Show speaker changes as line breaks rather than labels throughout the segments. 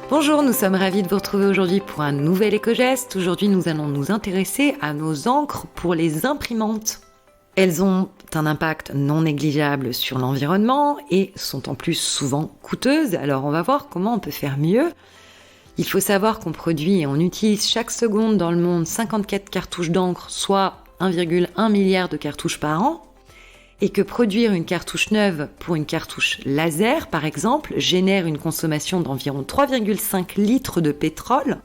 Bonjour, nous sommes ravis de vous retrouver aujourd'hui pour un nouvel éco-geste. Aujourd'hui, nous allons nous intéresser à nos encres pour les imprimantes. Elles ont un impact non négligeable sur l'environnement et sont en plus souvent coûteuses. Alors, on va voir comment on peut faire mieux. Il faut savoir qu'on produit et on utilise chaque seconde dans le monde 54 cartouches d'encre, soit 1,1 milliard de cartouches par an. Et que produire une cartouche neuve pour une cartouche laser, par exemple, génère une consommation d'environ 3,5 litres de pétrole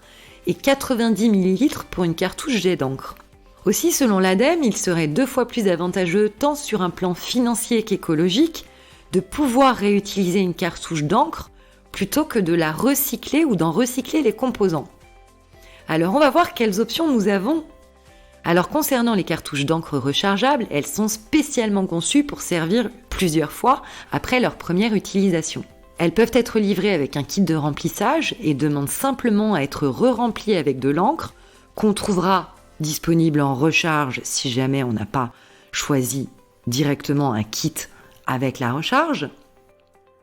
et 90 millilitres pour une cartouche jet d'encre. Aussi, selon l'ADEME, il serait 2 fois plus avantageux, tant sur un plan financier qu'écologique, de pouvoir réutiliser une cartouche d'encre plutôt que de la recycler ou d'en recycler les composants. Alors, on va voir quelles options nous avons. Alors concernant les cartouches d'encre rechargeables, elles sont spécialement conçues pour servir plusieurs fois après leur première utilisation. Elles peuvent être livrées avec un kit de remplissage et demandent simplement à être re-remplies avec de l'encre qu'on trouvera disponible en recharge si jamais on n'a pas choisi directement un kit avec la recharge.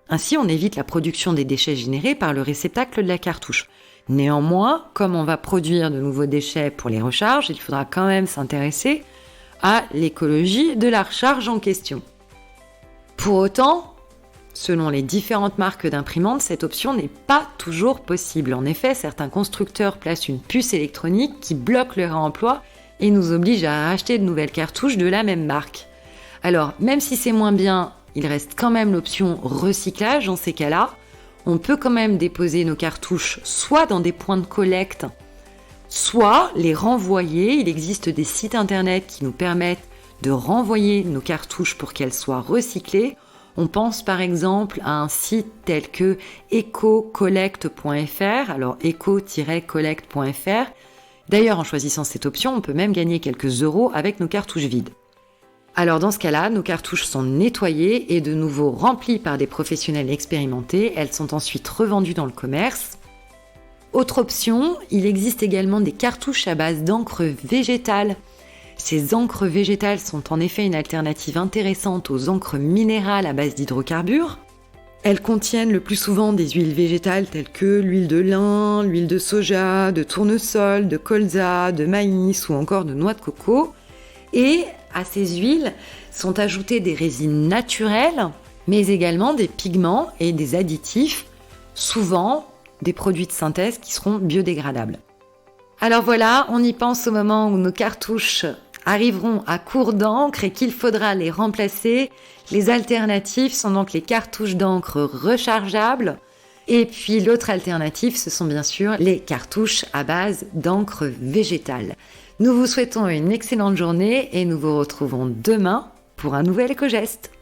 Ainsi, on évite la production des déchets générés par le réceptacle de la cartouche. Néanmoins, comme on va produire de nouveaux déchets pour les recharges, il faudra quand même s'intéresser à l'écologie de la recharge en question. Pour autant, selon les différentes marques d'imprimantes, cette option n'est pas toujours possible. En effet, certains constructeurs placent une puce électronique qui bloque le réemploi et nous oblige à acheter de nouvelles cartouches de la même marque. Alors, même si c'est moins bien, il reste quand même l'option recyclage dans ces cas-là. On peut quand même déposer nos cartouches soit dans des points de collecte, soit les renvoyer. Il existe des sites internet qui nous permettent de renvoyer nos cartouches pour qu'elles soient recyclées. On pense par exemple à un site tel que ecocollect.fr, alors eco-collect.fr. D'ailleurs, en choisissant cette option, on peut même gagner quelques euros avec nos cartouches vides. Alors dans ce cas-là, nos cartouches sont nettoyées et de nouveau remplies par des professionnels expérimentés. Elles sont ensuite revendues dans le commerce. Autre option, il existe également des cartouches à base d'encre végétale. Ces encres végétales sont en effet une alternative intéressante aux encres minérales à base d'hydrocarbures. Elles contiennent le plus souvent des huiles végétales telles que l'huile de lin, l'huile de soja, de tournesol, de colza, de maïs ou encore de noix de coco. Et à ces huiles sont ajoutées des résines naturelles, mais également des pigments et des additifs, souvent des produits de synthèse qui seront biodégradables. Alors voilà, on y pense au moment où nos cartouches arriveront à court d'encre et qu'il faudra les remplacer. Les alternatives sont donc les cartouches d'encre rechargeables. Et puis l'autre alternative, ce sont bien sûr les cartouches à base d'encre végétale. Nous vous souhaitons une excellente journée et nous vous retrouvons demain pour un nouvel éco-geste.